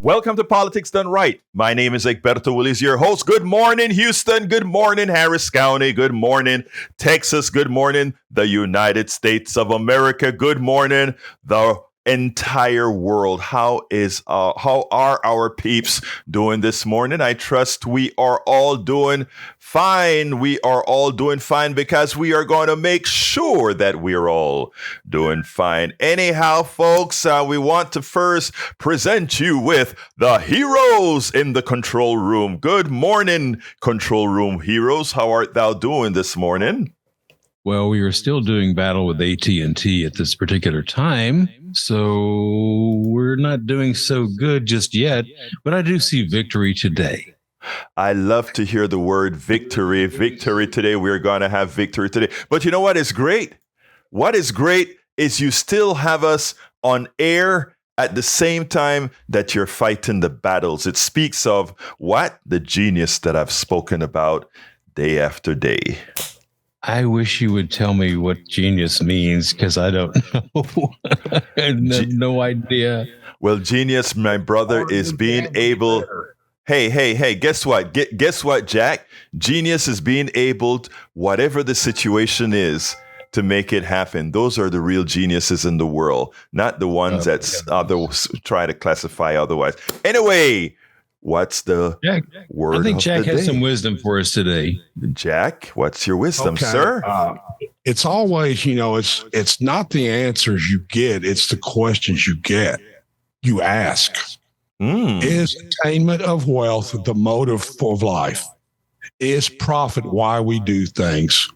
Welcome to Politics Done Right. My name is Egberto Willis, your host. Good morning, Houston. Good morning, Harris County. Good morning, Texas. Good morning, the United States of America. Good morning, the entire world. How are our peeps doing this morning? I trust we are all doing fine. We are all doing fine because we are going to make sure that we're all doing fine. Anyhow, folks, we want to first present you with the heroes in the control room. Good morning, control room heroes. How art thou doing this morning? Well, we are still doing battle with AT&T at this particular time, so we're not doing so good just yet, but I do see victory today. I love to hear the word victory. Victory today. We're going to have victory today. But you know what is great? What is great is you still have us on air at the same time that you're fighting the battles. It speaks of what? The genius that I've spoken about day after day. I wish you would tell me what genius means, because I don't know. I have no idea. Well, genius, my brother, is being able... Hey, guess what? Guess what, Jack? Genius is being able, whatever the situation is, to make it happen. Those are the real geniuses in the world, not the ones that others try to classify otherwise. Anyway... What's the word? I think Jack has day? some wisdom for us today. Jack, what's your wisdom, sir? It's always, it's not the answers you get, it's the questions you get. You ask. Is attainment of wealth the motive for life? Is profit why we do things?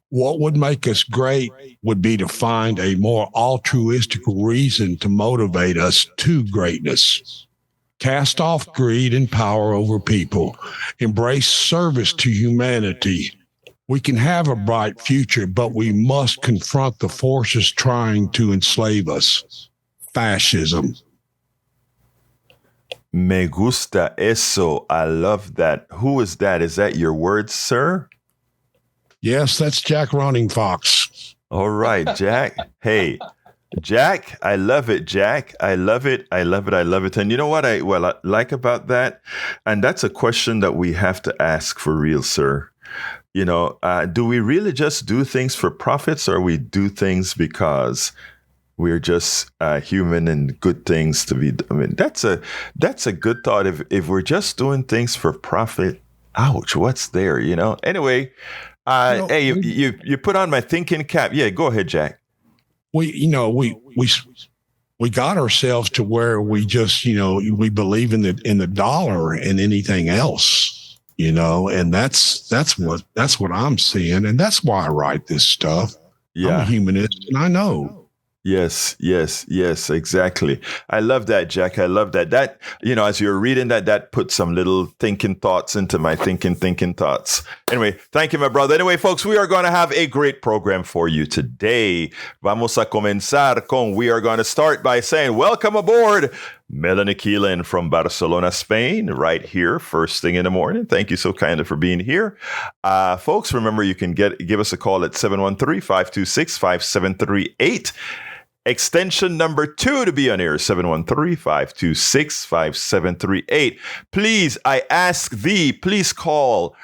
What would make us great would be to find a more altruistic reason to motivate us to greatness. Cast off greed and power over people. Embrace service to humanity. We can have a bright future, but we must confront the forces trying to enslave us. Fascism. Me gusta eso. I love that. Who is that? Is that your words, sir? Yes, that's Jack Running Fox. All right, Jack. Hey. Jack, I love it, Jack. I love it. I love it. I love it. And you know what I like about that? And that's a question that we have to ask for real, sir. Do we really just do things for profits, or we do things because we're just human and good things to be? I mean, that's a good thought. If we're just doing things for profit, ouch, what's there? Anyway, hey, you put on my thinking cap. Yeah, go ahead, Jack. We got ourselves to where we just, we believe in the dollar and anything else, and that's what I'm seeing. And that's why I write this stuff. Yeah. I'm a humanist, and I know. Yes, exactly. I love that, Jack. I love that. That, as you're reading that put some little thinking thoughts into my thinking thoughts. Anyway, thank you, my brother. Anyway, folks, we are going to have a great program for you today. Vamos a comenzar we are going to start by saying, welcome aboard, Melanie Keelan from Barcelona, Spain, right here, first thing in the morning. Thank you so kindly for being here. Folks, remember, you can give us a call at 713-526-5738. Extension number 2 to be on air, 713-526-5738. Please, I ask thee, please call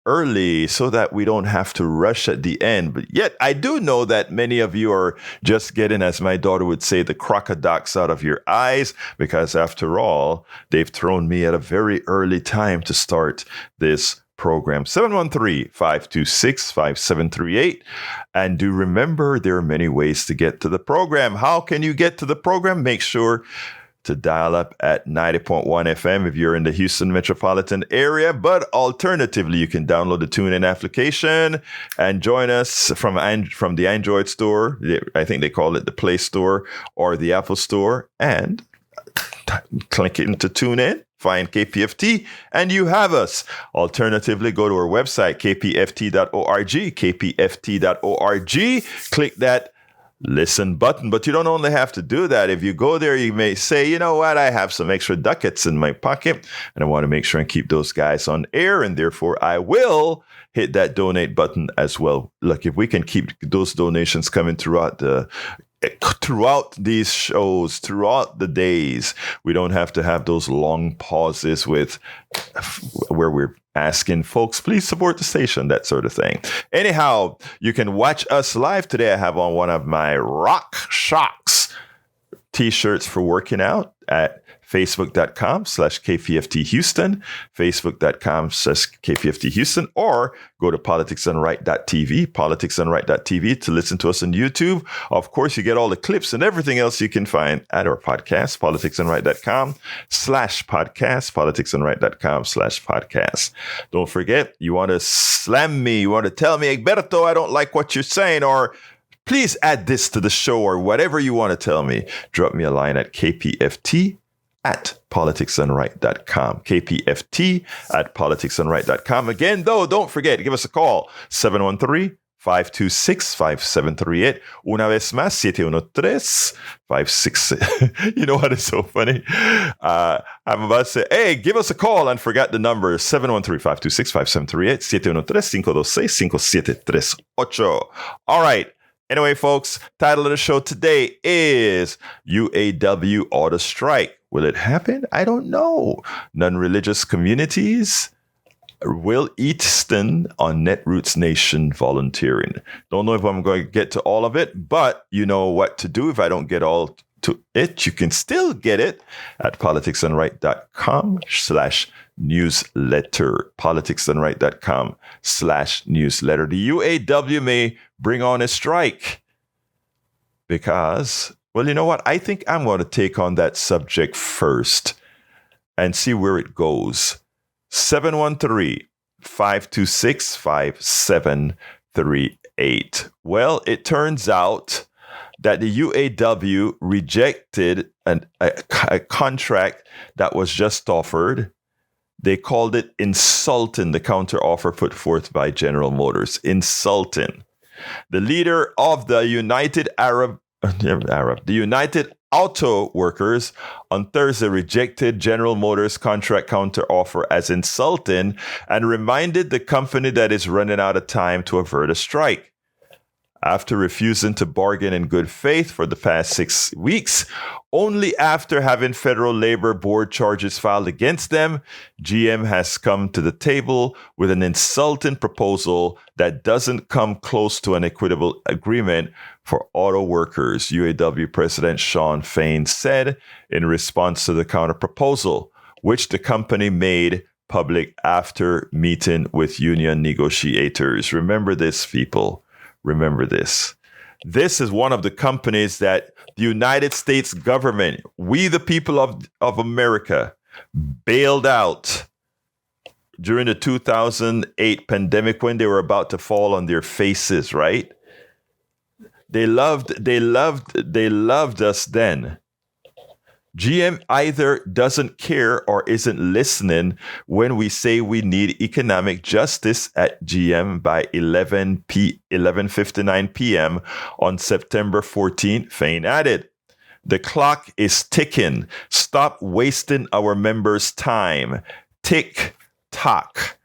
early so that we don't have to rush at the end. But yet, I do know that many of you are just getting, as my daughter would say, the crocodiles out of your eyes, because after all, they've thrown me at a very early time to start this program. 713-526-5738. And do remember, there are many ways to get to the program. How can you get to the program? Make sure to dial up at 90.1 FM if you're in the Houston metropolitan area. But alternatively, you can download the TuneIn application and join us from the Android store. I think they call it the Play Store or the Apple Store. And click into TuneIn. Find KPFT, and you have us. Alternatively, go to our website, kpft.org, kpft.org. Click that listen button. But you don't only have to do that. If you go there, you may say, you know what, I have some extra ducats in my pocket, and I want to make sure and keep those guys on air, and therefore I will hit that donate button as well. Look, if we can keep those donations coming throughout the throughout these shows, throughout the days, we don't have to have those long pauses where we're asking folks, please support the station, that sort of thing. Anyhow, you can watch us live today. I have on one of my Rock Shocks t-shirts for working out at facebook.com/KPFT Houston, facebook.com/KPFT Houston, or go to politicsandright.tv to listen to us on YouTube. Of course, you get all the clips and everything else you can find at our podcast, politicsandright.com/podcast, politicsandright.com/podcast. Don't forget, you want to slam me, you want to tell me, Egberto, I don't like what you're saying, or please add this to the show, or whatever you want to tell me, drop me a line at kpft@politicsandright.com. kpft@politicsandright.com. Again, though, don't forget, give us a call, 713-526-5738. Una vez más, 713-566. You know what is so funny? I'm about to say, hey, give us a call, and forgot the number, 713-526-5738, 713-526-5738. All right. Anyway, folks, title of the show today is UAW Auto Strike. Will it happen? I don't know. Non-religious communities will Easton on Netroots Nation volunteering. Don't know if I'm going to get to all of it, but you know what to do. If I don't get all to it, you can still get it at politicsandright.com/newsletter. politicsandright.com/newsletter. The UAW may bring on a strike because, well, you know what? I think I'm going to take on that subject first and see where it goes. 713-526-5738. Well, it turns out that the UAW rejected a contract that was just offered. They called it insulting, the counteroffer put forth by General Motors. Insulting. The leader of the United Auto Workers on Thursday rejected General Motors' contract counteroffer as insulting and reminded the company that it's running out of time to avert a strike. After refusing to bargain in good faith for the past 6 weeks, only after having federal labor board charges filed against them, GM has come to the table with an insulting proposal that doesn't come close to an equitable agreement for auto workers, UAW President Shawn Fain said in response to the counterproposal, which the company made public after meeting with union negotiators. Remember this, people. Remember this. This is one of the companies that the United States government, we the people of America, bailed out during the 2008 pandemic when they were about to fall on their faces, right? They loved us then. GM either doesn't care or isn't listening when we say we need economic justice at GM by 11:59 p.m. on September 14th, Fain added. The clock is ticking. Stop wasting our members' time. Tick tock.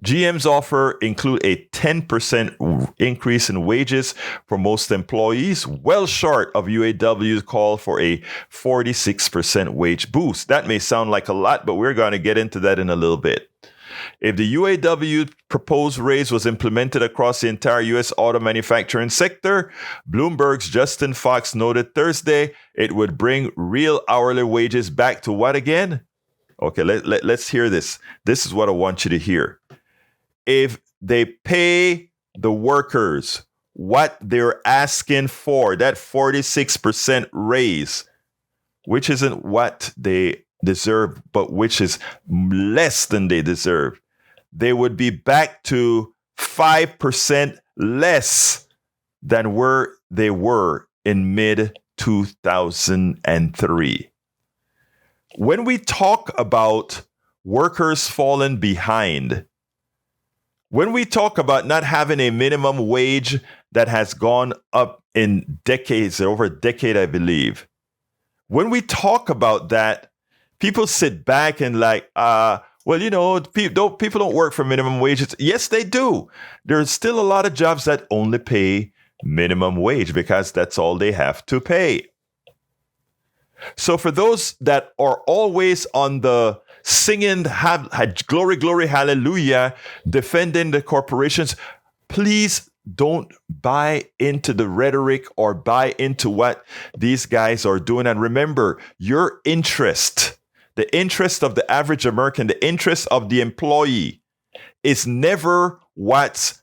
GM's offer include a 10% increase in wages for most employees, well short of UAW's call for a 46% wage boost. That may sound like a lot, but we're going to get into that in a little bit. If the UAW proposed raise was implemented across the entire U.S. auto manufacturing sector, Bloomberg's Justin Fox noted Thursday it would bring real hourly wages back to what again? Okay, let's hear this. This is what I want you to hear. If they pay the workers what they're asking for, that 46% raise, which isn't what they deserve, but which is less than they deserve, they would be back to 5% less than where they were in mid-2003. When we talk about workers falling behind, when we talk about not having a minimum wage that has gone up in decades, over a decade, I believe, when we talk about that, people sit back and like, well, you know, people don't work for minimum wages. Yes, they do. There's still a lot of jobs that only pay minimum wage because that's all they have to pay. So for those that are always on the singing glory, glory, hallelujah, defending the corporations, please don't buy into the rhetoric or buy into what these guys are doing. And remember, your interest, the interest of the average American, the interest of the employee is never what's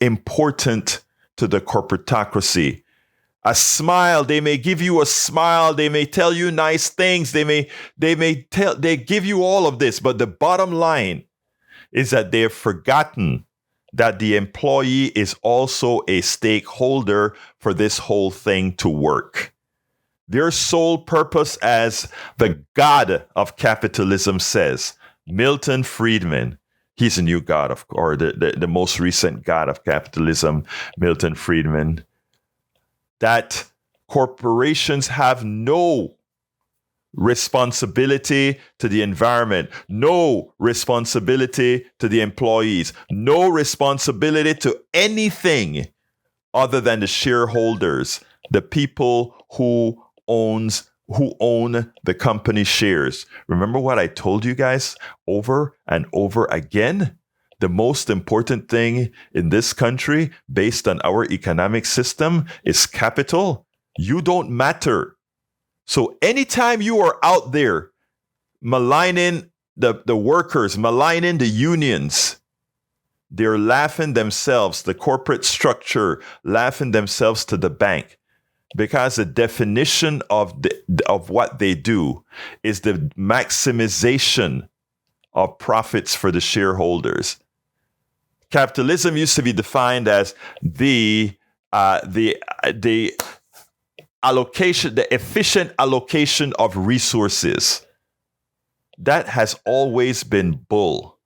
important to the corporatocracy. A smile, they may give you a smile, they may tell you nice things, they give you all of this, but the bottom line is that they have forgotten that the employee is also a stakeholder for this whole thing to work. Their sole purpose, as the God of capitalism says, Milton Friedman, he's a new God or the most recent God of capitalism, Milton Friedman, that corporations have no responsibility to the environment, no responsibility to the employees, no responsibility to anything other than the shareholders, the people who own the company shares. Remember what I told you guys over and over again? The most important thing in this country, based on our economic system, is capital. You don't matter. So anytime you are out there maligning the workers, maligning the unions, they're laughing themselves, the corporate structure, laughing themselves to the bank. Because the definition of what they do is the maximization of profits for the shareholders. Capitalism used to be defined as the allocation, the efficient allocation of resources. That has always been bull.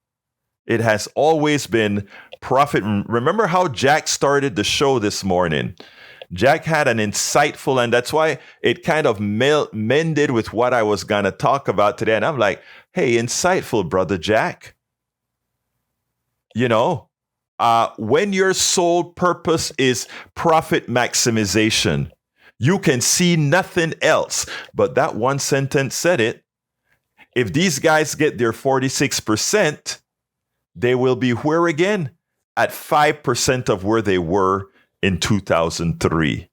It has always been profit. Remember how Jack started the show this morning? Jack had an insightful, and that's why it kind of mended with what I was going to talk about today. And I'm like, hey, insightful, brother Jack. You know, when your sole purpose is profit maximization, you can see nothing else. But that one sentence said it. If these guys get their 46%, they will be where again? At 5% of where they were in 2003.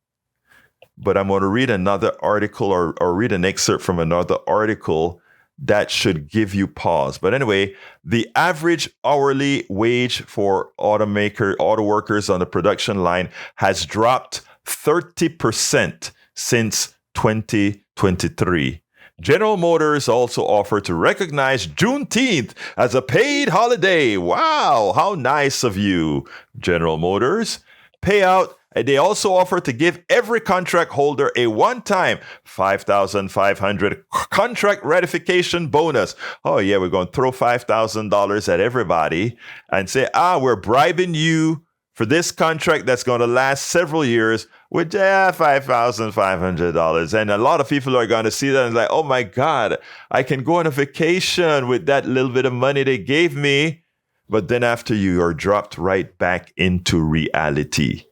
But I'm going to read another article or read an excerpt from another article that should give you pause. But anyway, the average hourly wage for auto workers on the production line has dropped 30% since 2023. General Motors also offered to recognize Juneteenth as a paid holiday. Wow, how nice of you, General Motors. Payout. They also offer to give every contract holder a one-time $5,500 contract ratification bonus. Oh, yeah, we're going to throw $5,000 at everybody and say, we're bribing you for this contract that's going to last several years with $5,500. And a lot of people are going to see that and like, oh, my God, I can go on a vacation with that little bit of money they gave me. But then after you are dropped right back into reality.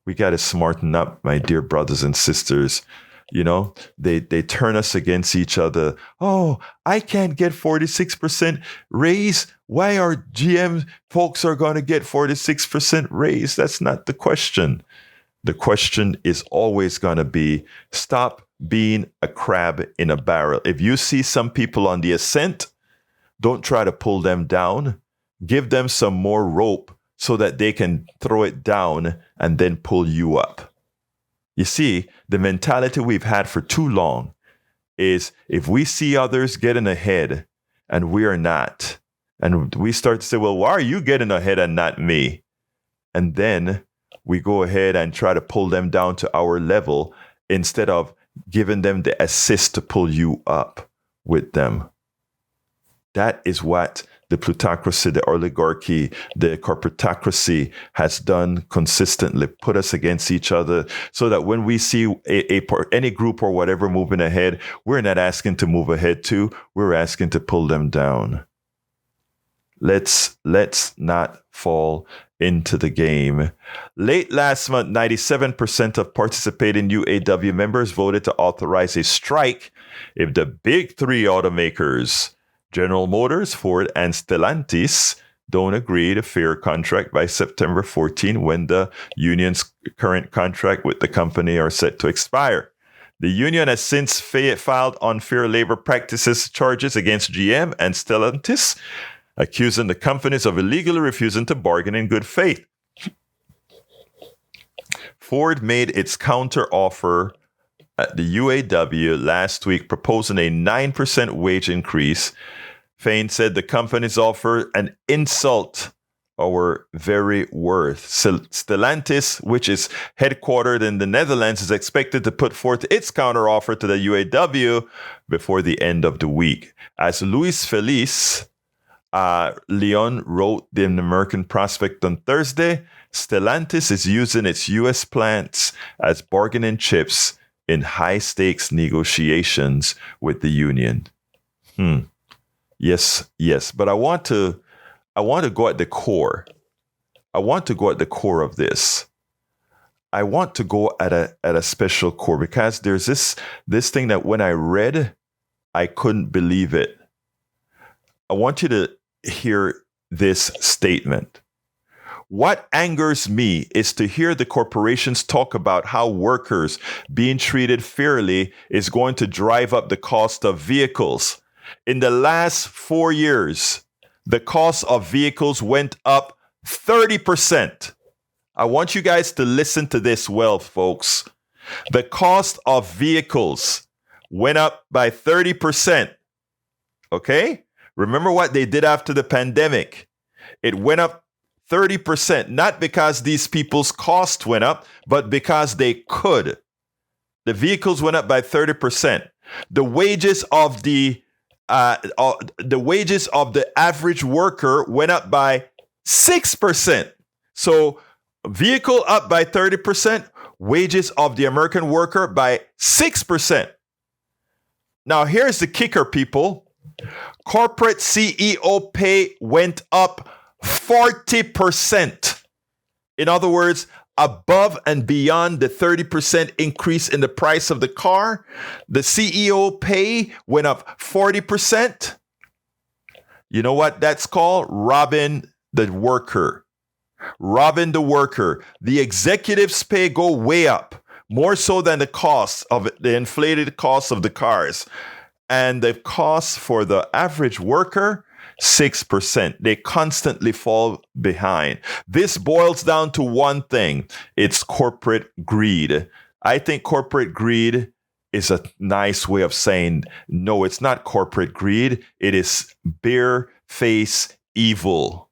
We got to smarten up, my dear brothers and sisters. You know, they turn us against each other. Oh, I can't get 46% raise. Why are GM folks are going to get 46% raise? That's not the question. The question is always going to be, stop being a crab in a barrel. If you see some people on the ascent, don't try to pull them down. Give them some more rope so that they can throw it down and then pull you up. You see, the mentality we've had for too long is if we see others getting ahead and we are not, and we start to say, well, why are you getting ahead and not me? And then we go ahead and try to pull them down to our level instead of giving them the assist to pull you up with them. That is what the plutocracy, the oligarchy, the corporatocracy has done consistently, put us against each other so that when we see any group or whatever moving ahead, we're not asking to move ahead too, we're asking to pull them down. Let's not fall into the game. Late last month, 97% of participating UAW members voted to authorize a strike if the big three automakers, General Motors, Ford, and Stellantis, don't agree to fair contract by September 14, when the union's current contract with the company are set to expire. The union has since filed unfair labor practices charges against GM and Stellantis, accusing the companies of illegally refusing to bargain in good faith. Ford made its counter-offer at the UAW last week, proposing a 9% wage increase. Fain said the company's offer an insult our very worth. Stellantis, which is headquartered in the Netherlands, is expected to put forth its counteroffer to the UAW before the end of the week. As Luis Feliz Leon wrote in the American Prospect on Thursday, Stellantis is using its U.S. plants as bargaining chips in high-stakes negotiations with the union. Yes. But I want to go at the core. I want to go at the core of this. I want to go at a special core, because there's this thing that when I read, I couldn't believe it. I want you to hear this statement. What angers me is to hear the corporations talk about how workers being treated fairly is going to drive up the cost of vehicles. In the last 4 years, the cost of vehicles went up 30%. I want you guys to listen to this well, folks. The cost of vehicles went up by 30%. Okay? Remember what they did after the pandemic. It went up 30%, not because these people's cost went up, but because they could. The vehicles went up by 30%. The wages of the average worker went up by 6%. So vehicle up by 30%, wages of the American worker by 6%. Now, here's the kicker, people. Corporate CEO pay went up 40%. In other words, above and beyond the 30% increase in the price of the car, the CEO pay went up 40%. You know what that's called? Robbing the worker. Robbing the worker. The executives' pay go way up, more so than the inflated costs of the cars. And the costs for the average worker, 6%. They constantly fall behind. This boils down to one thing. It's corporate greed. I think corporate greed is a nice way of saying, no, it's not corporate greed. It is bare-faced evil.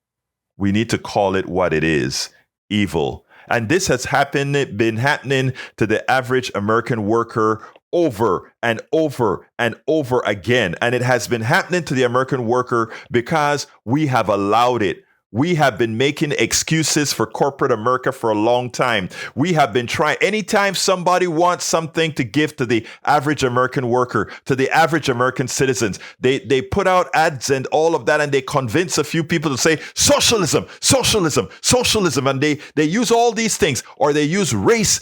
We need to call it what it is, evil. And this has been happening to the average American worker over and over and over again. And it has been happening to the American worker because we have allowed it. We have been making excuses for corporate America for a long time. We have been trying. Anytime somebody wants something to give to the average American worker, to the average American citizens, they put out ads and all of that, and they convince a few people to say socialism, socialism, socialism. And they use all these things, or they use race,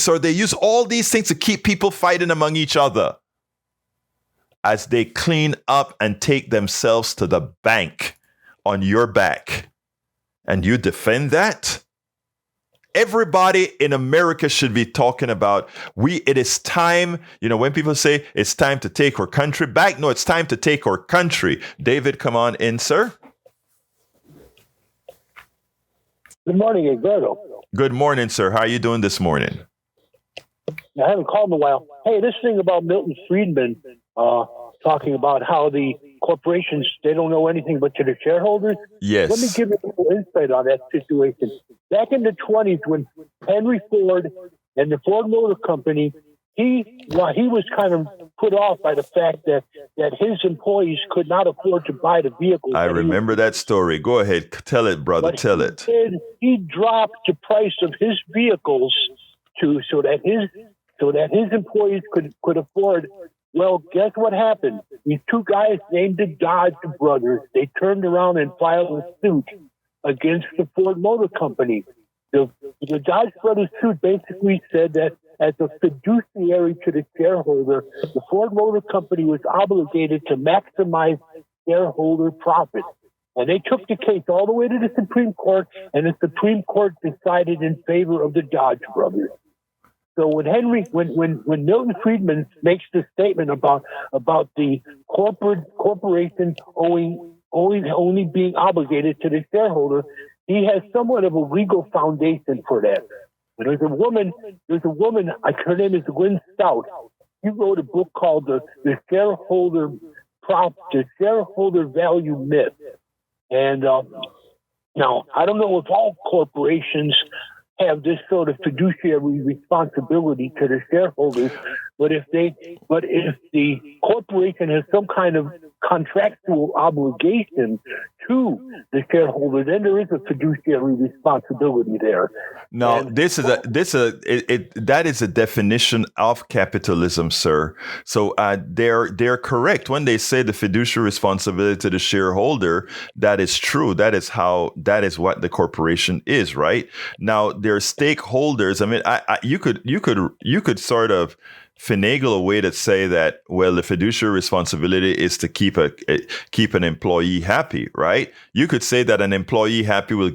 or they use all these things to keep people fighting among each other as they clean up and take themselves to the bank on your back. And you defend that? Everybody in America should be talking about, it is time, when people say it's time to take our country back, no, it's time to take our country. David, come on in, sir. Good morning, Egberto. Good morning, sir. How are you doing this morning? I haven't called in a while. Hey, this thing about Milton Friedman talking about how the corporations, they don't know anything but to the shareholders. Yes. Let me give you a little insight on that situation. Back in the 1920s, when Henry Ford and the Ford Motor Company, he was kind of put off by the fact that his employees could not afford to buy the vehicles. I remember that story. Go ahead. Tell it, brother. Tell it. He dropped the price of his vehicles so that his employees could afford. Well, guess what happened? These two guys named the Dodge brothers, they turned around and filed a suit against the Ford Motor Company. The Dodge Brothers suit basically said that as a fiduciary to the shareholder, the Ford Motor Company was obligated to maximize shareholder profits. And they took the case all the way to the Supreme Court, and the Supreme Court decided in favor of the Dodge Brothers. So when Milton Friedman makes this statement about the corporation only being obligated to the shareholder, he has somewhat of a legal foundation for that. And there's a woman, her name is Lynn Stout. She wrote a book called the Shareholder Value Myth. And now, I don't know if all corporations have this sort of fiduciary responsibility to the shareholders, but if the corporation has some kind of contractual obligation to the shareholder, then there is a fiduciary responsibility there. No, that is a definition of capitalism, sir. So they're correct when they say the fiduciary responsibility to the shareholder. That is true. That is what the corporation is, right? Now their stakeholders. I mean, you could sort of finagle a way to say that, well, the fiduciary responsibility is to keep an employee happy, right? You could say that an employee happy will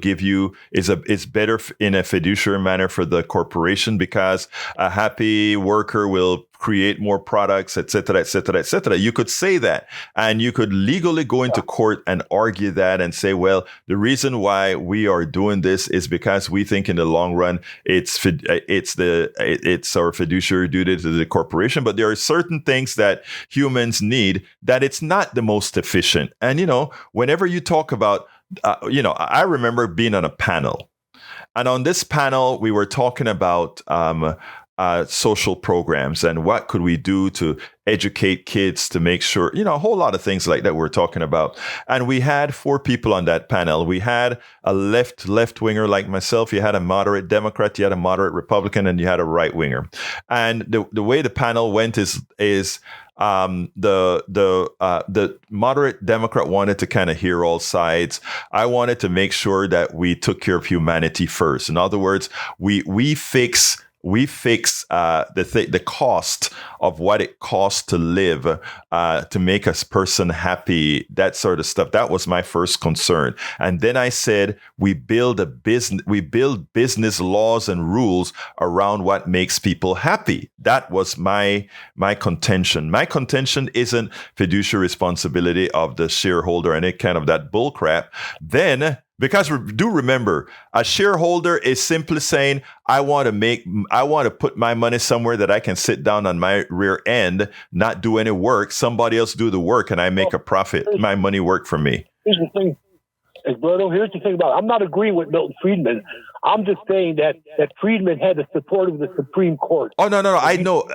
is better in a fiduciary manner for the corporation because a happy worker will create more products, et cetera, et cetera, et cetera. You could say that, and you could legally go into court and argue that and say, well, the reason why we are doing this is because we think in the long run it's our fiduciary duty to the corporation. But there are certain things that humans need that it's not the most efficient. And whenever you talk about, I remember being on a panel, and on this panel we were talking about social programs and what could we do to educate kids to make sure, a whole lot of things like that we're talking about. And we had 4 people on that panel. We had a left winger like myself. You had a moderate Democrat, you had a moderate Republican, and you had a right winger. And the way the panel went is the moderate Democrat wanted to kind of hear all sides. I wanted to make sure that we took care of humanity first. In other words, we fix the cost of what it costs to live, to make a person happy, that sort of stuff. That was my first concern. And then I said, we build business laws and rules around what makes people happy. That was my contention. My contention isn't fiduciary responsibility of the shareholder and any kind of that bull crap. Then, because do remember, a shareholder is simply saying, I want to put my money somewhere that I can sit down on my rear end, not do any work. Somebody else do the work, and I make a profit. My money work for me. Here's the thing, Egberto. Here's the thing about it. I'm not agreeing with Milton Friedman. I'm just saying that Friedman had the support of the Supreme Court. Oh, no. I know.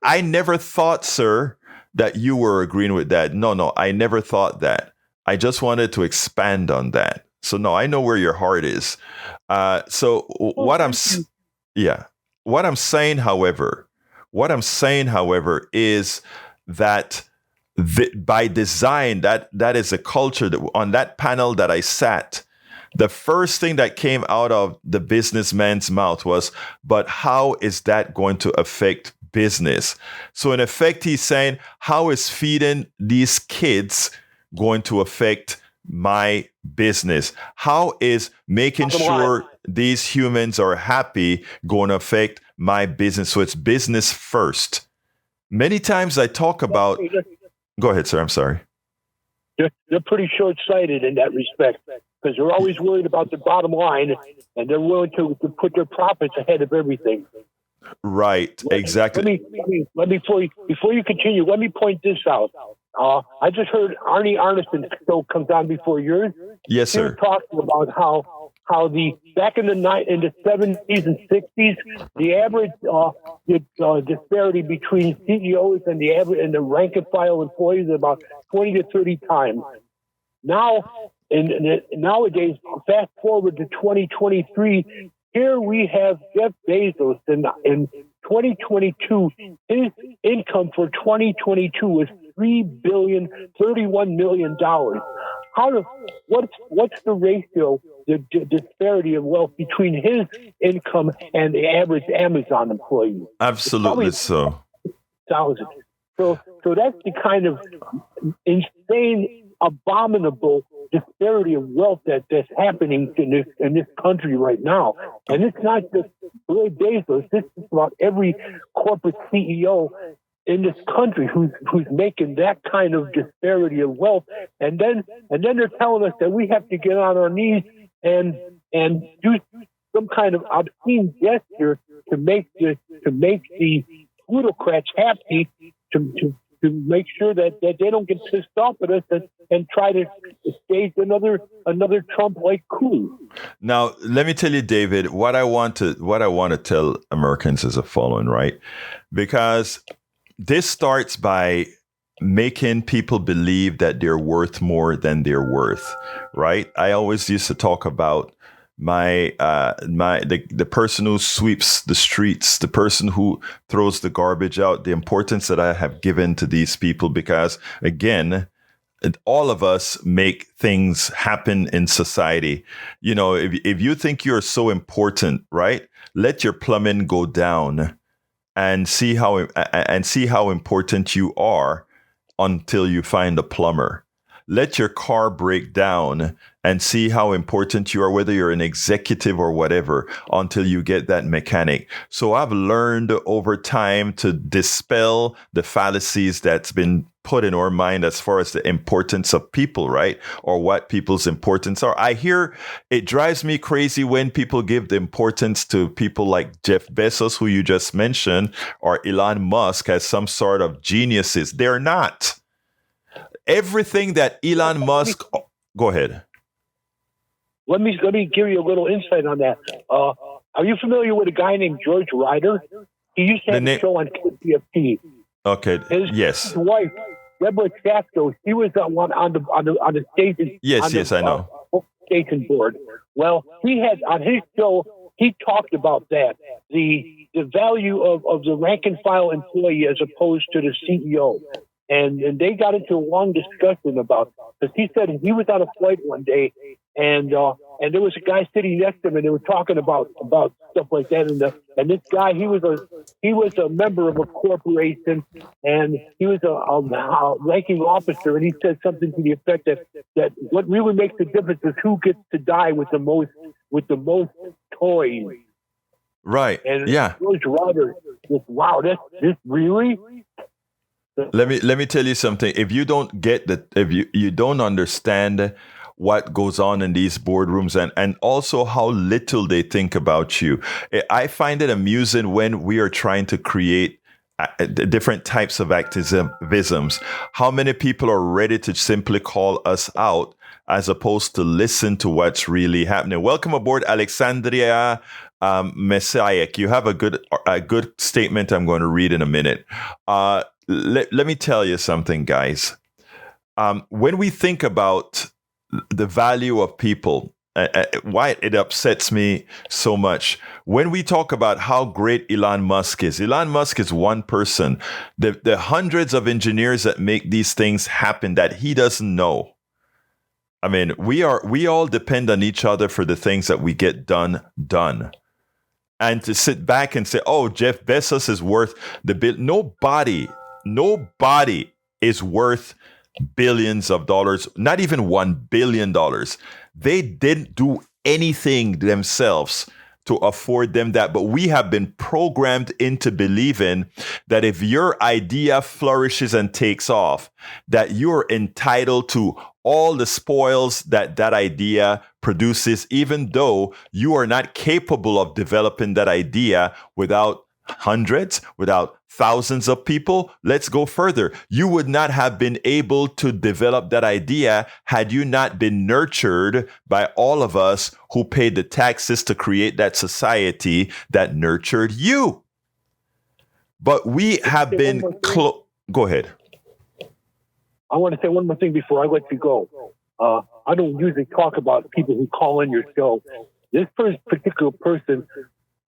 I never thought, sir, that you were agreeing with that. No. I never thought that. I just wanted to expand on that. So no, I know where your heart is. So what I'm saying, however, is that by design, that is a culture that on that panel that I sat, the first thing that came out of the businessman's mouth was, but how is that going to affect business? So in effect, he's saying, how is feeding these kids going to affect my business? How is making sure these humans are happy going to affect my business? So it's business first. Many times I talk about... Go ahead, sir. I'm sorry. They're pretty short-sighted in that respect because they're always worried about the bottom line and they're willing to put their profits ahead of everything. Right. Exactly. Before you continue, let me point this out. I just heard Arnie Arneson's show comes on before yours. Yes, sir. He was talking about how the back in the 70s and 60s, the average disparity between CEOs and the rank and file employees is about 20 to 30 times. Now, nowadays, fast forward to 2023. Here we have Jeff Bezos in 2022. His income for 2022 was $3.031 billion. What's the ratio disparity of wealth between his income and the average Amazon employee. Absolutely so. Thousands. So that's the kind of insane, abominable disparity of wealth that's happening in this country right now. And it's not just Bill Bezos. This is about every corporate CEO in this country who's making that kind of disparity of wealth. And then they're telling us that we have to get on our knees and do some kind of obscene gesture to make the plutocrats happy, to make sure that they don't get pissed off at us and try to stage another Trump-like coup. Now, let me tell you, David, what I want to tell Americans is the following, right? Because this starts by making people believe that they're worth more than they're worth, right? I always used to talk about the person who sweeps the streets, the person who throws the garbage out, the importance that I have given to these people, because again, all of us make things happen in society. You know, if you think you're so important, right? Let your plumbing go down and see how important you are until you find a plumber. Let your car break down and see how important you are, whether you're an executive or whatever, until you get that mechanic. So I've learned over time to dispel the fallacies that's been put in our mind as far as the importance of people, right? Or what people's importance are. I hear it drives me crazy when people give the importance to people like Jeff Bezos, who you just mentioned, or Elon Musk as some sort of geniuses. They're not. Everything that Elon Musk... Go ahead. Let me give you a little insight on that. Are you familiar with a guy named George Ryder? He used to have a show on KPFT. Okay. His wife, Deborah Chasco, she was on the station. Yes, I know. Station board. Well, he had on his show. He talked about that, the value of the rank and file employee as opposed to the CEO. And they got into a long discussion about, because he said he was on a flight one day and there was a guy sitting next to him and they were talking about stuff like that. And this guy, he was a member of a corporation and he was a ranking officer, and he said something to the effect that what really makes the difference is who gets to die with the most toys. Right. And yeah. George Ryder, wow, this really. Let me tell you something. If you don't get that, if you don't understand what goes on in these boardrooms and also how little they think about you, I find it amusing when we are trying to create different types of activisms, how many people are ready to simply call us out as opposed to listen to what's really happening. Welcome aboard, Alexandria Messiah. You have a good statement I'm going to read in a minute. Let me tell you something, guys. When we think about the value of people, why it upsets me so much. When we talk about how great Elon Musk is one person. The hundreds of engineers that make these things happen that he doesn't know. I mean, we all depend on each other for the things that we get done. And to sit back and say, oh, Jeff Bezos is worth the bill. Nobody is worth billions of dollars, not even $1 billion. They didn't do anything themselves to afford them that. But we have been programmed into believing that if your idea flourishes and takes off, that you're entitled to all the spoils that idea produces, even though you are not capable of developing that idea without hundreds, without thousands of people. Let's go further. You would not have been able to develop that idea had you not been nurtured by all of us who paid the taxes to create that society that nurtured you. But we have been Go ahead. I want to say one more thing before I let you go. I don't usually talk about people who call in your show. This particular person,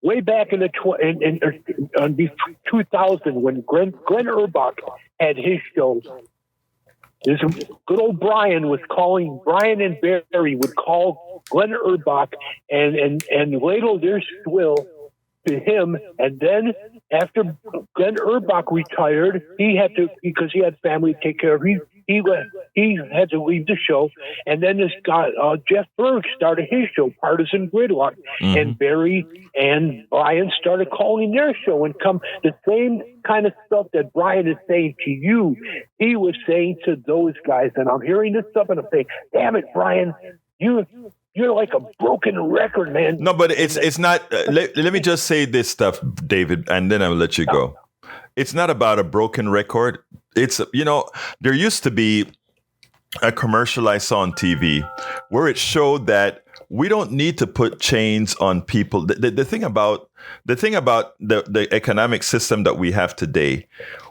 way back in 2000, when Glenn Urbach had his show, This good old Brian and Barry would call Glenn Urbach and ladle their swill to him, and then after Glenn Urbach retired, he had to, because he had family to take care of. He had to leave the show, and then this guy Jeff Berg started his show, Partisan Gridlock, and Barry and Brian started calling their show, and come the same kind of stuff that Brian is saying to you, he was saying to those guys, and I'm hearing this stuff, and I'm saying, "Damn it, Brian, You're like a broken record, man." No, but it's not. Let me just say this stuff, David, and then I'll let you go. It's not about a broken record. It's, there used to be a commercial I saw on TV where it showed that we don't need to put chains on people. The thing about the economic system that we have today,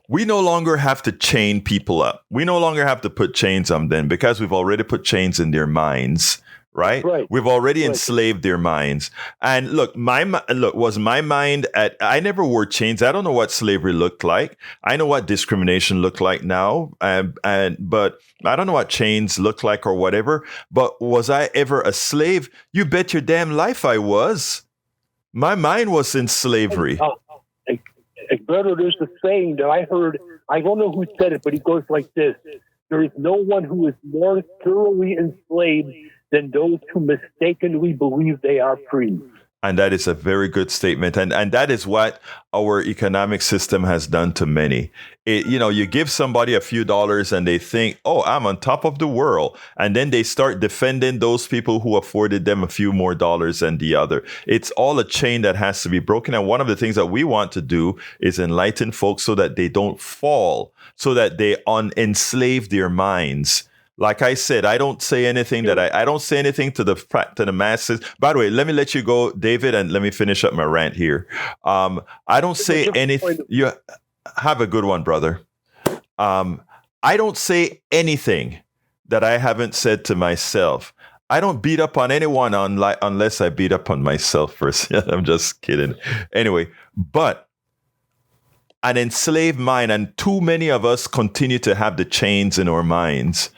we no longer have to chain people up. We no longer have to put chains on them because we've already put chains in their minds. Right? We've already enslaved their minds. And look, was my mind I never wore chains. I don't know what slavery looked like. I know what discrimination looked like now. But I don't know what chains look like or whatever. But was I ever a slave? You bet your damn life I was. My mind was in slavery. Brother, there's a saying that I heard. I don't know who said it, but it goes like this. There is no one who is more thoroughly enslaved than those who mistakenly believe they are free. And that is a very good statement. And that is what our economic system has done to many. You give somebody a few dollars and they think, oh, I'm on top of the world. And then they start defending those people who afforded them a few more dollars than the other. It's all a chain that has to be broken. And one of the things that we want to do is enlighten folks so that they don't fall, so that they unenslave their minds. Like I said, I don't say anything I don't say anything to the masses. By the way, let me let you go, David, and let me finish up my rant here. I don't say anything. You have a good one, brother. I don't say anything that I haven't said to myself. I don't beat up on anyone unless I beat up on myself first. I'm just kidding. Anyway, but an enslaved mind, and too many of us continue to have the chains in our minds.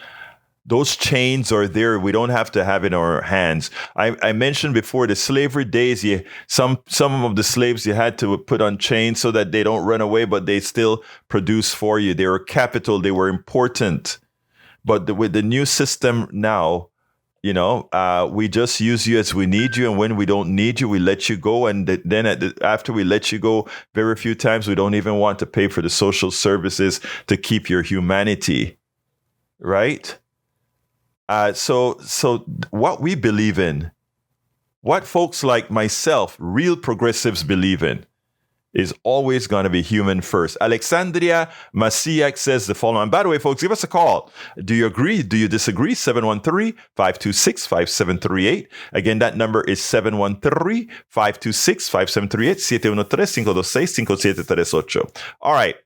Those chains are there. We don't have to have it in our hands. I mentioned before the slavery days, some of the slaves you had to put on chains so that they don't run away, but they still produce for you. They were capital. They were important. But with the new system now, we just use you as we need you. And when we don't need you, we let you go. And then after we let you go, very few times we don't even want to pay for the social services to keep your humanity. Right? So what we believe in, what folks like myself, real progressives believe in, is always going to be human first. Alexandria Masiak says the following. And by the way, folks, give us a call. Do you agree? Do you disagree? 713-526-5738. Again, that number is 713-526-5738. 713-526-5738. All right.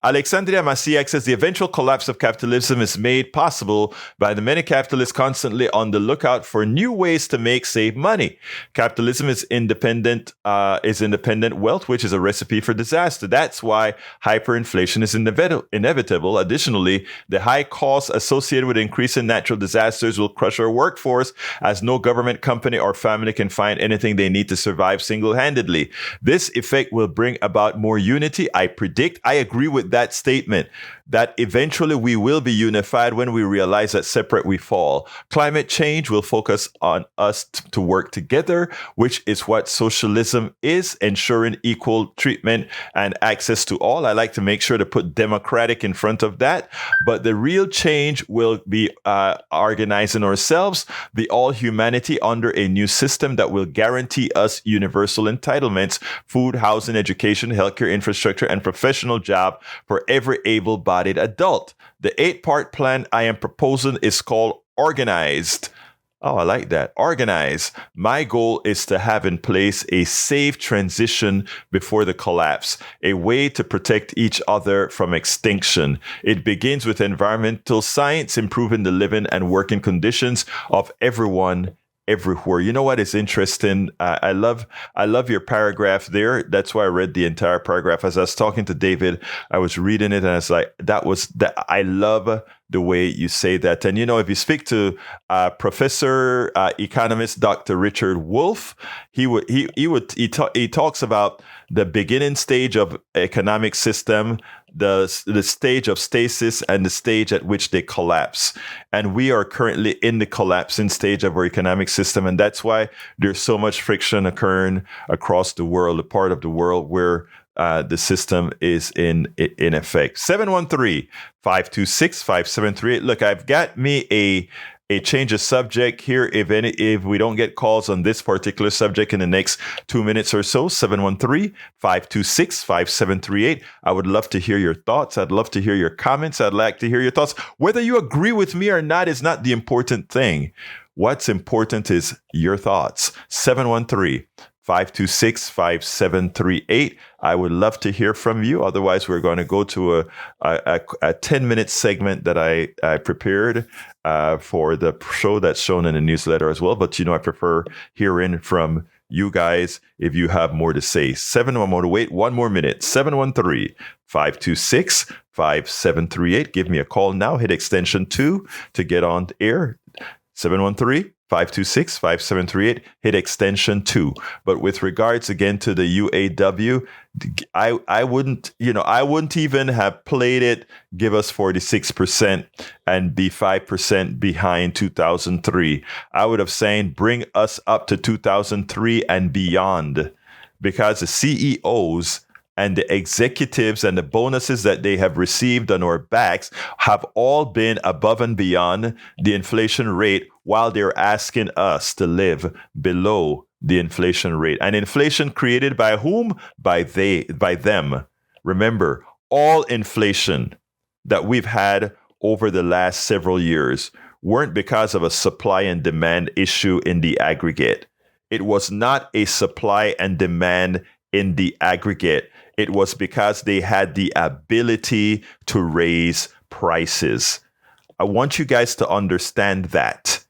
Alexandria Masiak says the eventual collapse of capitalism is made possible by the many capitalists constantly on the lookout for new ways to save money. Capitalism is independent wealth, which is a recipe for disaster. That's why hyperinflation is inevitable. Additionally, the high costs associated with increasing natural disasters will crush our workforce, as no government, company, or family can find anything they need to survive single-handedly. This effect will bring about more unity. I agree with that statement, that eventually we will be unified when we realize that separate we fall. Climate change will focus on us to work together, which is what socialism is, ensuring equal treatment and access to all. I like to make sure to put democratic in front of that. But the real change will be organizing ourselves, the all humanity, under a new system that will guarantee us universal entitlements, food, housing, education, healthcare, infrastructure, and professional job for every able-bodied adult. The 8-part plan I am proposing is called Organized. Oh, I like that. Organize. My goal is to have in place a safe transition before the collapse, a way to protect each other from extinction. It begins with environmental science, improving the living and working conditions of everyone everywhere. You know what is interesting? I love your paragraph there. That's why I read the entire paragraph. As I was talking to David, I was reading it and I was like, I love the way you say that. And, if you speak to Professor economist Dr. Richard Wolff, he talks about the beginning stage of economic system, the stage of stasis, and the stage at which they collapse. And we are currently in the collapsing stage of our economic system. And that's why there's so much friction occurring across the world, a part of the world where the system is in effect. 713-526-5738. Look, I've got me a change of subject here. If we don't get calls on this particular subject in the next 2 minutes or so, 713-526-5738. I would love to hear your thoughts. I'd love to hear your comments. I'd like to hear your thoughts. Whether you agree with me or not is not the important thing. What's important is your thoughts. 713-526-5738. I would love to hear from you. Otherwise, we're going to go to a 10-minute segment that I prepared for the show that's shown in the newsletter as well. But, I prefer hearing from you guys if you have more to say. I'm going to wait 1 more minute. 713-526-5738. Give me a call now. Hit extension 2 to get on air. 713-526-5738, hit extension 2. But with regards again to the UAW, I wouldn't even have played it, give us 46% and be 5% behind 2003. I would have saying bring us up to 2003 and beyond, because the CEOs and the executives and the bonuses that they have received on our backs have all been above and beyond the inflation rate, while they're asking us to live below the inflation rate. And inflation created by whom? By them. Remember, all inflation that we've had over the last several years weren't because of a supply and demand issue in the aggregate. It was not a supply and demand in the aggregate. It was because they had the ability to raise prices. I want you guys to understand that.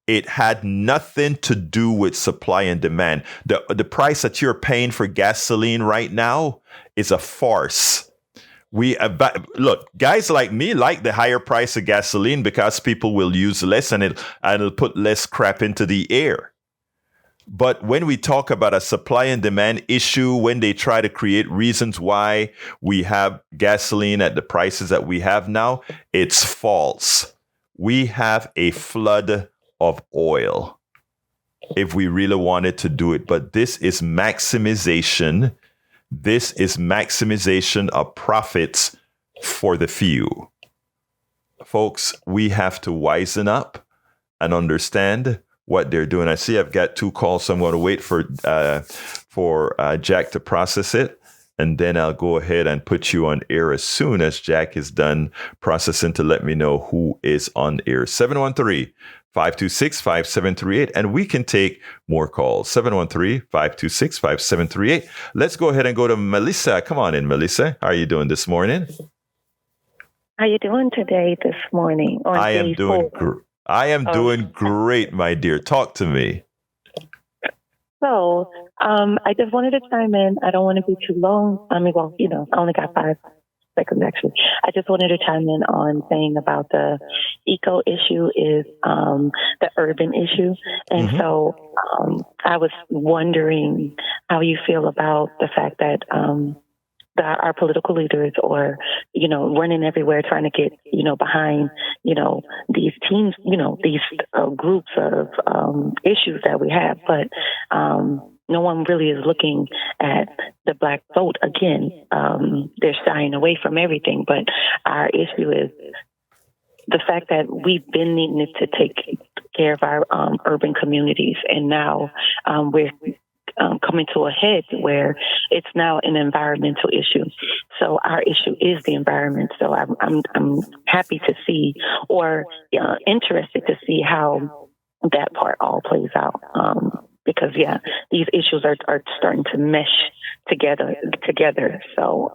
It had nothing to do with supply and demand. The price that you're paying for gasoline right now is a farce. Look, guys like me like the higher price of gasoline because people will use less and it'll put less crap into the air. But when we talk about a supply and demand issue, when they try to create reasons why we have gasoline at the prices that we have now, it's false. We have a flood of oil if we really wanted to do it. But this is maximization. This is maximization of profits for the few. Folks, we have to wisen up and understand what they're doing. I see I've got 2 calls, so I'm going to wait for Jack to process it, and then I'll go ahead and put you on air as soon as Jack is done processing to let me know who is on air. 713-526-5738, and we can take more calls. 713-526-5738. Let's go ahead and go to Melissa. Come on in, Melissa. How are you doing this morning? How are you doing today, this morning? I am doing great, my dear. Talk to me. So, I just wanted to chime in. I don't want to be too long. I only got 5 seconds, actually. I just wanted to chime in on saying about the eco issue is the urban issue. And so I was wondering how you feel about the fact that our political leaders or, running everywhere trying to get, behind, these teams, these groups of issues that we have. But no one really is looking at the Black vote. Again, they're shying away from everything. But our issue is the fact that we've been needing to take care of our urban communities. And now we're coming to a head where it's now an environmental issue. So our issue is the environment. So I'm happy to see, or interested to see how that part all plays out. Because these issues are starting to mesh together. So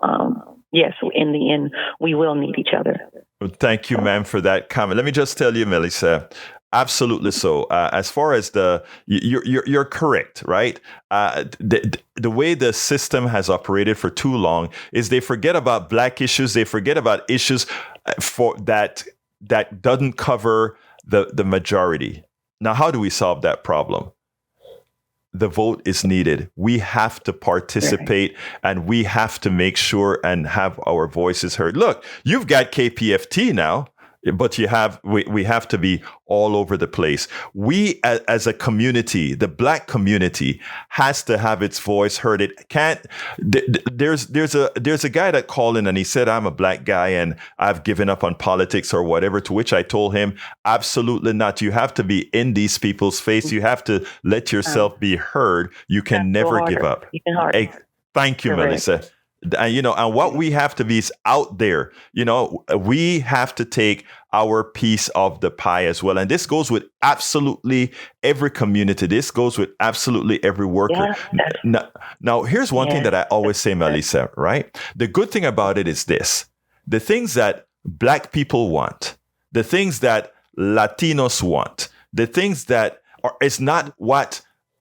yes, in the end, we will need each other. Well, thank you, ma'am, for that comment. Let me just tell you, Melissa. Absolutely so. As far as you're correct, right? The way the system has operated for too long is they forget about Black issues. They forget about issues for that that doesn't cover the majority. Now, how do we solve that problem? The vote is needed. We have to participate, and we have to make sure and have our voices heard. Look, you've got KPFT now, but we have to be all over the place. We as a community, the Black community, has to have its voice heard. It can't. There's a guy that called in and he said, I'm a Black guy and I've given up on politics or whatever, to which I told him, absolutely not. You have to be in these people's face. You have to let yourself be heard. You can never give up. Thank you, Melissa. And what we have to be is out there. We have to take our piece of the pie as well. And this goes with absolutely every community. This goes with absolutely every worker. Yeah. Now, here's one thing that I always say, Melissa, right? The good thing about it is this: the things that Black people want, the things that Latinos want, the things that it's not what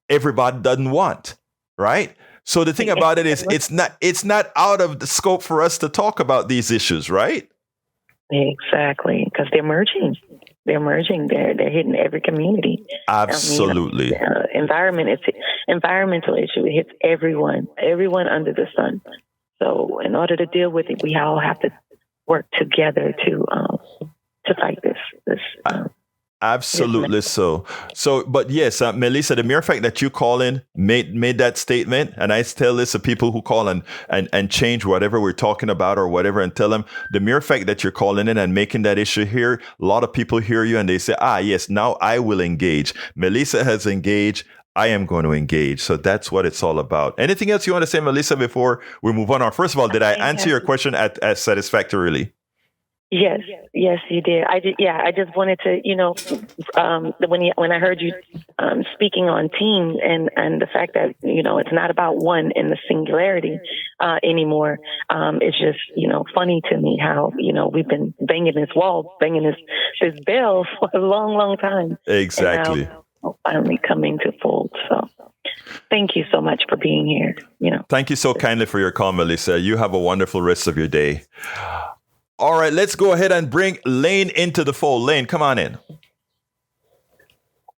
everybody doesn't want, right? So the thing about it is it's not out of the scope for us to talk about these issues, right? Exactly, because they're merging. They're hitting every community. Absolutely. Environmental issue. It hits everyone under the sun. So in order to deal with it, we all have to work together to fight this. Absolutely so. But yes, Melissa, the mere fact that you call in made that statement, and I tell this to people who call and change whatever we're talking about or whatever, and tell them the mere fact that you're calling in and making that issue here, a lot of people hear you and they say, yes, now I will engage. Melissa has engaged. I am going to engage. So that's what it's all about. Anything else you want to say, Melissa, before we move on? First of all, did I answer your question as satisfactorily? Yes, you did. I just wanted to, when I heard you speaking on team and the fact that, it's not about one in the singularity anymore. It's just, funny to me how, we've been banging this bell for a long, long time. Exactly. Finally coming to fold. So thank you so much for being here. Thank you so kindly for your call, Melissa. You have a wonderful rest of your day. All right, let's go ahead and bring Lane into the fold. Lane, come on in.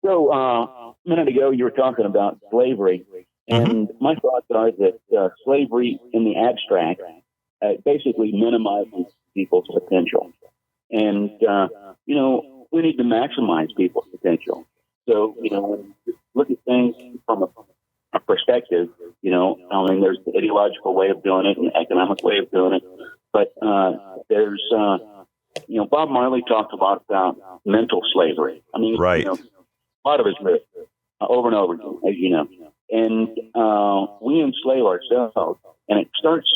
So a minute ago, you were talking about slavery. And my thoughts are that slavery in the abstract basically minimizes people's potential. And, we need to maximize people's potential. So, when you look at things from a perspective, there's the ideological way of doing it and the economic way of doing it. But there's, Bob Marley talked about mental slavery. Right. A lot of it's written over and over again, as you know. And we enslave ourselves, and it starts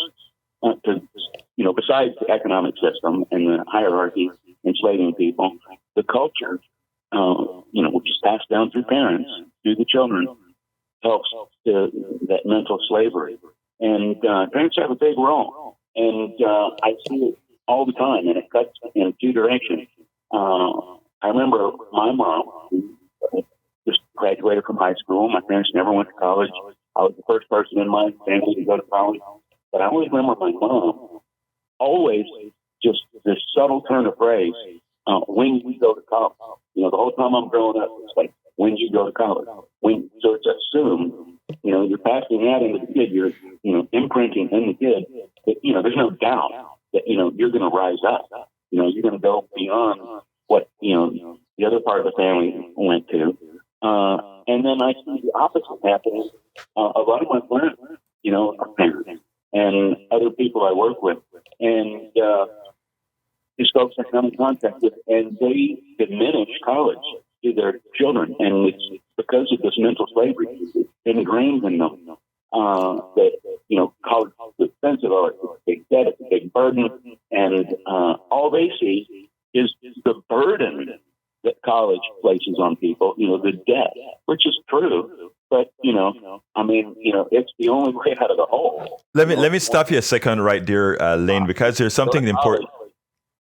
besides the economic system and the hierarchy enslaving people, the culture, which is passed down through parents, through the children, helps to that mental slavery. And parents have a big role. And I see it all the time, and it cuts in two directions. I remember my mom, who just graduated from high school. My parents never went to college. I was the first person in my family to go to college. But I always remember my mom always just this subtle turn of phrase, when you go to college. The whole time I'm growing up, it's like, when you go to college. So it's assumed, you're passing that into the kid. You're, imprinting in the kid that, there's no doubt that, you're going to rise up. You're going to go beyond what, the other part of the family went to. And then I see the opposite happening. A lot of my friends, are parents and other people I work with. And these folks I come in contact with, and they diminish college to their children. And it's because of this mental slavery. It's ingrained in them. That, college is expensive, it's a big debt, it's a big burden, and all they see is the burden that college places on people, the debt, which is true, but, it's the only way out of the hole. Let me stop you a second right there, Lane, because there's something important.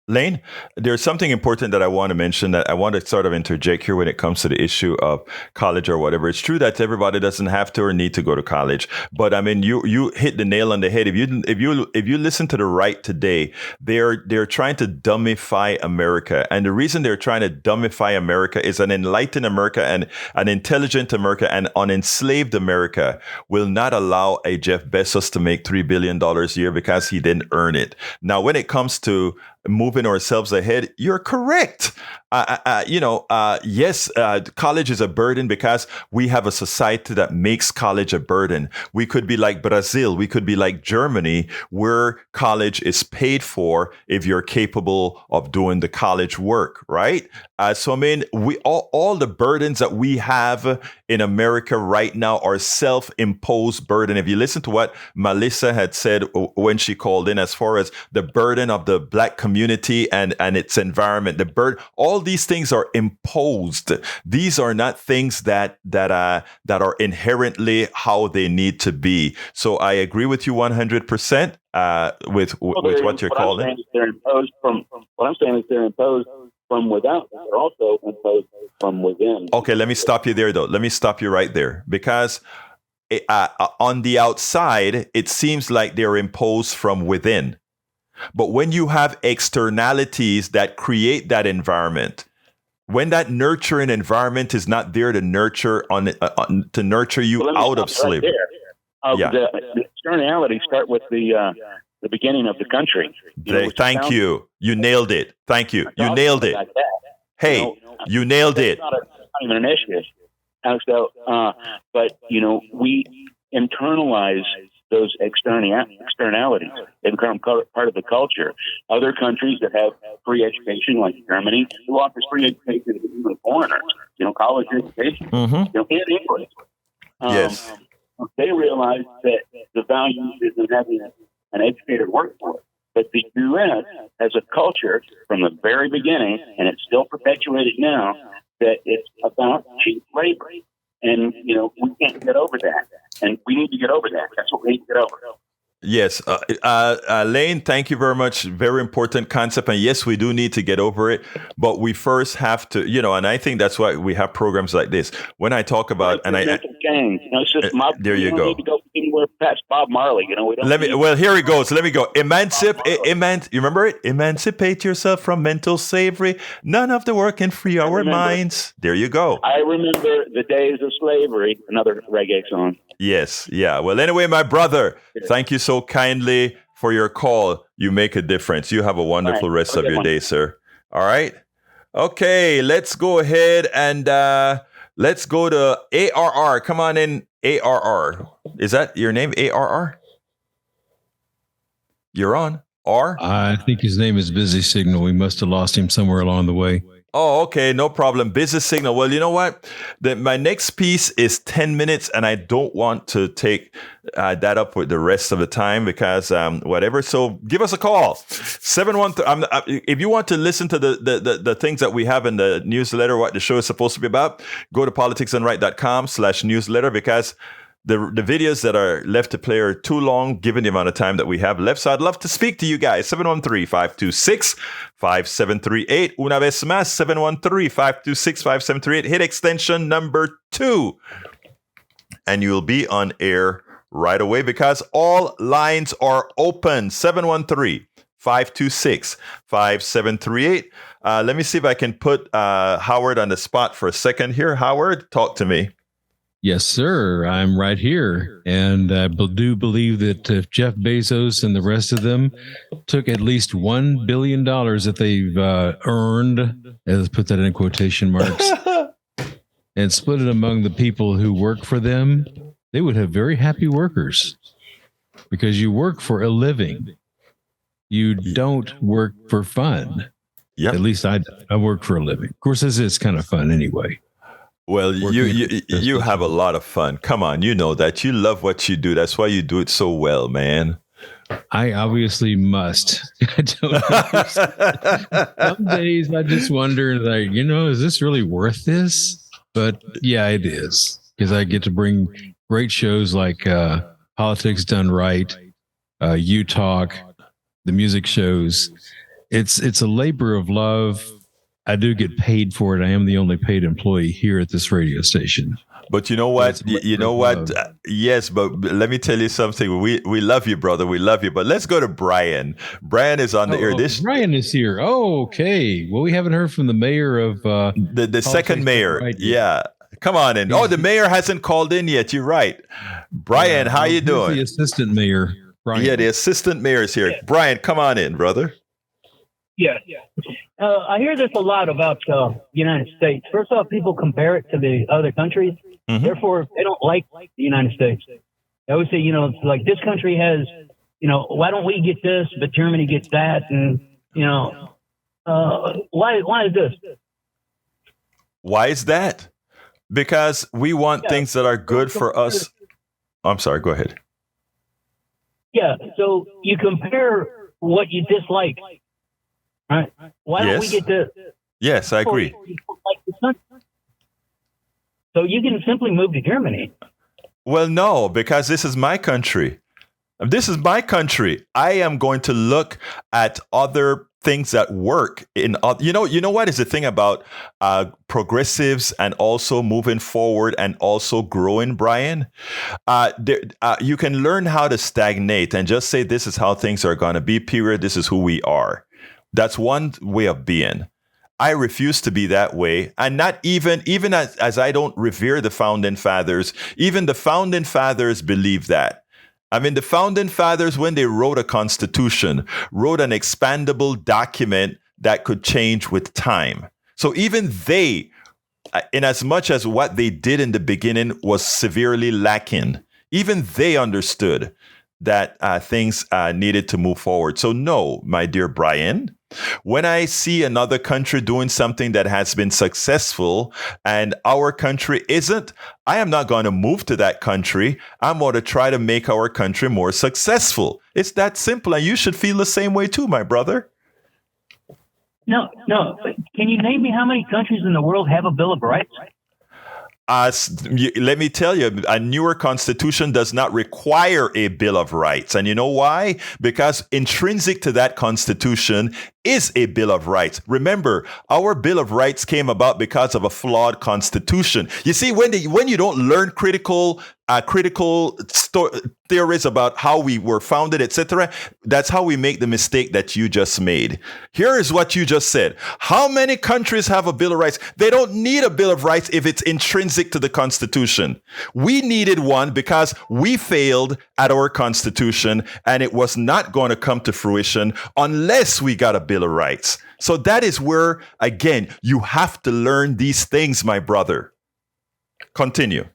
Lane, there's something important that I want to mention that I want to sort of interject here when it comes to the issue of college or whatever. It's true that everybody doesn't have to or need to go to college, but I mean, you hit the nail on the head. If you listen to the right today, they're trying to dumbify America, and the reason they're trying to dumbify America is an enlightened America and an intelligent America and unenslaved America will not allow a Jeff Bezos to make $3 billion a year because he didn't earn it. Now, when it comes to moving ourselves ahead, you're correct. Yes, college is a burden because we have a society that makes college a burden. We could be like Brazil. We could be like Germany, where college is paid for if you're capable of doing the college work, right? So, I mean, we all the burdens that we have in America right now are self-imposed burden. If you listen to what Melissa had said when she called in, as far as the burden of the Black community and its environment, the burden, all these things are imposed. These are not things that are inherently how they need to be. So I agree with you 100% with what you're calling. They're imposed from what I'm saying is they're imposed from without. They're also imposed from within. Okay, let me stop you there, though. Let me stop you right there, because on the outside, it seems like they're imposed from within. But when you have externalities that create that environment, when that nurturing environment is not there to nurture to nurture you out of slavery, the externalities start with the beginning of the country. Thank you. You nailed it. Thank you. You nailed it. Hey, you nailed it. Not even an issue. So, but we internalize those externalities. They become part of the culture. Other countries that have free education, like Germany, who offers free education to even foreigners, college education, in English. Yes. They realize that the value is in having an educated workforce. But the U.S. has a culture from the very beginning, and it's still perpetuated now, that it's about cheap labor. And, we can't get over that. And we need to get over that. That's what we need to get over. Yes. Lane, thank you very much. Very important concept. And yes, we do need to get over it. But we first have to, and I think that's why we have programs like this. When I talk about, change. It's just there you go. Need to go anywhere past Bob Marley. We don't. Well, here it goes. Let me go. You remember it? Emancipate yourself from mental slavery. None of the work can free our minds. There you go. I remember the days of slavery. Another reggae song. Yes. Yeah. Well, anyway, my brother, thank you so kindly for your call. You make a difference. You have a wonderful rest of your day, sir. All right. Okay. Let's go ahead and let's go to ARR. Come on in, ARR. Is that your name, ARR? You're on. R? I think his name is Busy Signal. We must have lost him somewhere along the way. Oh, okay. No problem. Business signal. Well, you know what? My next piece is 10 minutes, and I don't want to take that up with the rest of the time because whatever. So give us a call. 713. If you want to listen to the things that we have in the newsletter, what the show is supposed to be about, go to politicsandright.com/newsletter because the videos that are left to play are too long, given the amount of time that we have left. So I'd love to speak to you guys. 713-526-5738. Una vez más, 713-526-5738. Hit extension number 2. And you'll be on air right away because all lines are open. 713-526-5738. Let me see if I can put Howard on the spot for a second here. Howard, talk to me. Yes, sir. I'm right here. And I do believe that if Jeff Bezos and the rest of them took at least $1 billion that they've earned, let's put that in quotation marks, and split it among the people who work for them, they would have very happy workers because you work for a living. You don't work for fun. Yep. At least I work for a living. Of course, this is kind of fun anyway. Well, you have a lot of fun. Come on, you know that. You love what you do. That's why you do it so well, man. I obviously must. I don't know. Some days I just wonder, like, is this really worth this? But yeah, it is. Because I get to bring great shows like Politics Done Right, You Talk, the music shows. it's a labor of love. I do get paid for it. I am the only paid employee here at this radio station. But you know what? You know what? Yes, but let me tell you something. We love you, brother. We love you. But let's go to Brian. Brian is on the air. Brian is here. Oh, okay. Well, we haven't heard from the mayor of the second mayor. Right, yeah. Come on in. Oh, the mayor hasn't called in yet. You're right. Brian, how you doing? The assistant mayor. Brian. Yeah, the assistant mayor is here. Brian, come on in, brother. Yeah. I hear this a lot about the United States. First off, people compare it to the other countries. Mm-hmm. Therefore, they don't like the United States. They always say, it's like this country has, why don't we get this, but Germany gets that? And, why is this? Why is that? Because we want things that are good for us. I'm sorry, go ahead. Yeah, so you compare what you dislike. Right. Why don't we get this? Yes, I agree. So you can simply move to Germany. Well, no, because this is my country. This is my country. I am going to look at other things that work in. You know what is the thing about progressives and also moving forward and also growing, Brian? You can learn how to stagnate and just say this is how things are going to be. Period. This is who we are. That's one way of being. I refuse to be that way. And not even as I don't revere the founding fathers, even the founding fathers believe that. I mean, the founding fathers, when they wrote a constitution, wrote an expandable document that could change with time. So even they, in as much as what they did in the beginning was severely lacking, even they understood that things needed to move forward. So no, my dear Brian, when I see another country doing something that has been successful and our country isn't, I am not going to move to that country. I'm going to try to make our country more successful. It's that simple. And you should feel the same way too, my brother. No. Can you name me how many countries in the world have a Bill of Rights? Let me tell you, a newer constitution does not require a Bill of Rights. And you know why? Because intrinsic to that constitution is a Bill of Rights. Remember, our Bill of Rights came about because of a flawed constitution. You see, when you don't learn critical theories about how we were founded, etc., that's how we make the mistake that you just made. Here is what you just said. How many countries have a Bill of Rights? They don't need a Bill of Rights if it's intrinsic to the Constitution. We needed one because we failed at our Constitution, and it was not going to come to fruition unless we got a Bill of Rights. So that is where, again, you have to learn these things, my brother. Continue.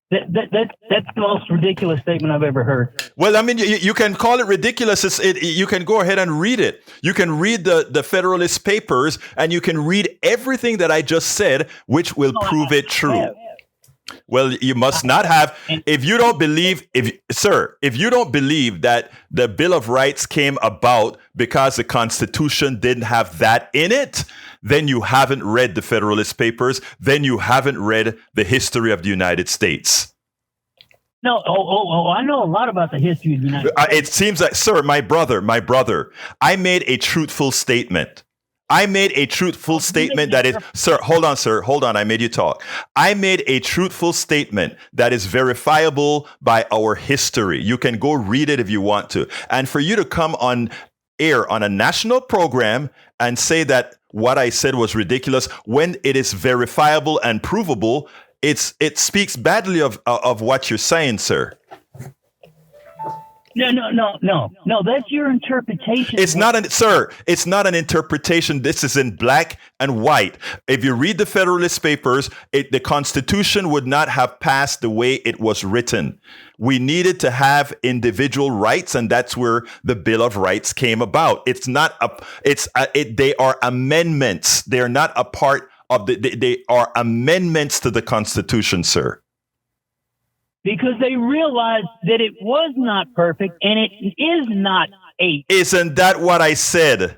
That's the most ridiculous statement I've ever heard. Well, I mean, you can call it ridiculous. You can go ahead and read it. You can read the Federalist Papers, and you can read everything that I just said, which will prove it true. Well, you must not have. If you don't believe, if you don't believe that the Bill of Rights came about because the Constitution didn't have that in it, then you haven't read the Federalist Papers. Then you haven't read the history of the United States. No, I know a lot about the history of the United States. It seems like, sir, my brother, I made a truthful statement. I made a truthful statement that is, sir, hold on. I made you talk. I made a truthful statement that is verifiable by our history. You can go read it if you want to. And for you to come on air on a national program and say that what I said was ridiculous when it is verifiable and provable, it speaks badly of what you're saying, sir. No. That's your interpretation. It's not an interpretation. This is in black and white. If you read the Federalist Papers, the Constitution would not have passed the way it was written. We needed to have individual rights, and that's where the Bill of Rights came about. They are amendments. They're not a part of they are amendments to the Constitution, sir. Because they realized that it was not perfect, and it is not eight. Isn't that what I said?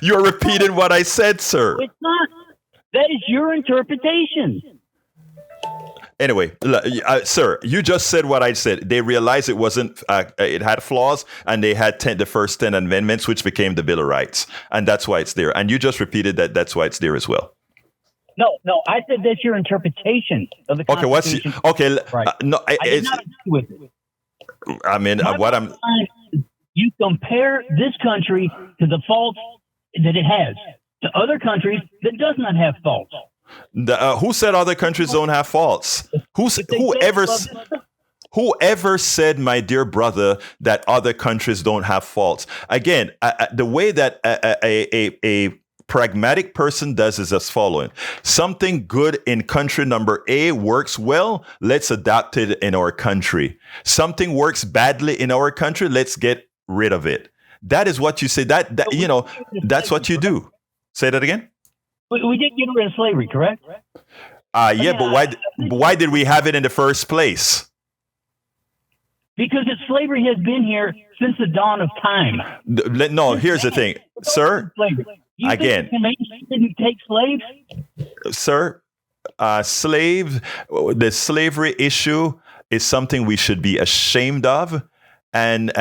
You're repeating what I said, sir. It's not. That is your interpretation. Anyway, sir, you just said what I said. They realized it wasn't, it had flaws, and they had the first 10 amendments, which became the Bill of Rights. And that's why it's there. And you just repeated that that's why it's there as well. No, I said that's your interpretation of the Constitution. Right. No, I did not agree with it. I mean, you compare this country to the faults that it has to other countries that does not have faults. Who said other countries don't have faults? Whoever said, my dear brother, that other countries don't have faults? Again, the way that a pragmatic person does is as following. Something good in country number A works well. Let's adapt it in our country. Something works badly in our country. Let's get rid of it. That is what you say. That's what you do. Say that again. We did get rid of slavery, correct? But why did we have it in the first place? Because slavery has been here since the dawn of time. No, here's the thing, sir. You again, think didn't take slaves? Sir, the slavery issue is something we should be ashamed of. And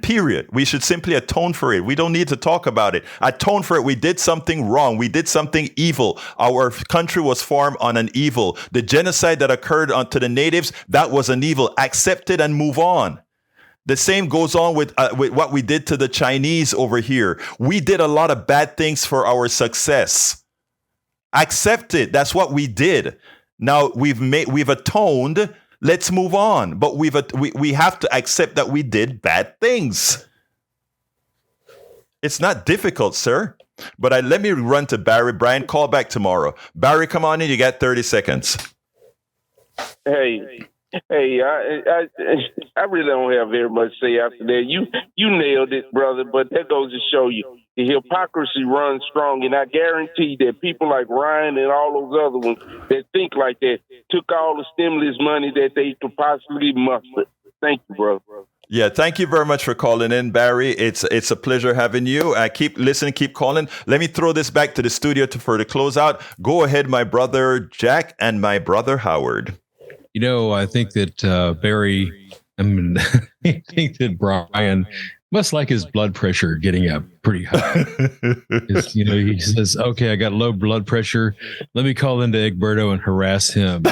period. We should simply atone for it. We don't need to talk about it. Atone for it. We did something wrong. We did something evil. Our country was formed on an evil. The genocide that occurred to the natives, that was an evil. Accept it and move on. The same goes on with what we did to the Chinese over here. We did a lot of bad things for our success. Accept it. That's what we did. Now we've atoned. Let's move on. But we have to accept that we did bad things. It's not difficult, sir. But let me run to Barry. Brian, call back tomorrow. Barry, come on in. You got 30 seconds. Hey, I really don't have very much to say after that. You nailed it, brother. But that goes to show you the hypocrisy runs strong, and I guarantee that people like Ryan and all those other ones that think like that took all the stimulus money that they could possibly muster. Thank you, brother. Yeah, thank you very much for calling in, Barry. It's a pleasure having you. Keep listening, keep calling. Let me throw this back to the studio for the closeout. Go ahead, my brother Jack and my brother Howard. I think that I think that Brian must like his blood pressure getting up pretty high. He says, okay, I got low blood pressure. Let me call into Egberto and harass him.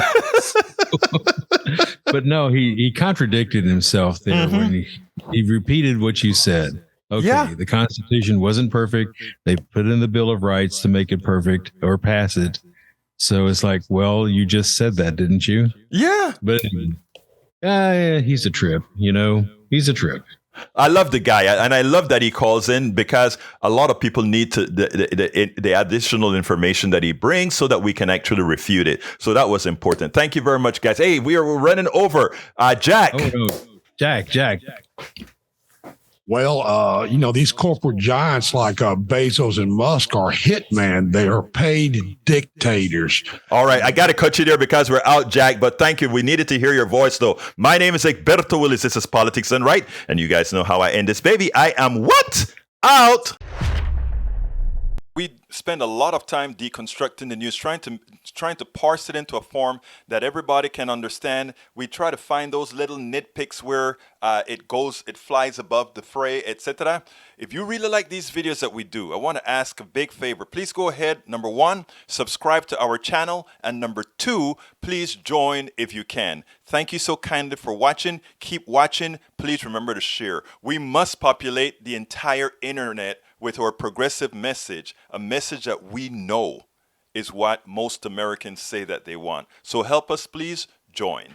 But no, he contradicted himself there when he repeated what you said. Okay, The Constitution wasn't perfect. They put in the Bill of Rights to make it perfect or pass it. So it's like, well, you just said that, didn't you? Yeah. But he's a trip, he's a trip. I love the guy, and I love that he calls in because a lot of people need the additional information that he brings so that we can actually refute it. So that was important. Thank you very much, guys. Hey, we're running over. Jack. Oh, no. Jack. Well, these corporate giants like Bezos and Musk are hitman. They are paid dictators. All right. I got to cut you there because we're out, Jack. But thank you. We needed to hear your voice, though. My name is Egberto Willis. This is Politics Done Right. And you guys know how I end this, baby. I am what? Out. We spend a lot of time deconstructing the news, trying to parse it into a form that everybody can understand. We try to find those little nitpicks where it flies above the fray, etc. If you really like these videos that we do, I want to ask a big favor. Please go ahead. Number 1, subscribe to our channel. And number 2, please join if you can. Thank you so kindly for watching. Keep watching. Please remember to share. We must populate the entire internet with our progressive message, a message that we know is what most Americans say that they want. So help us, please join.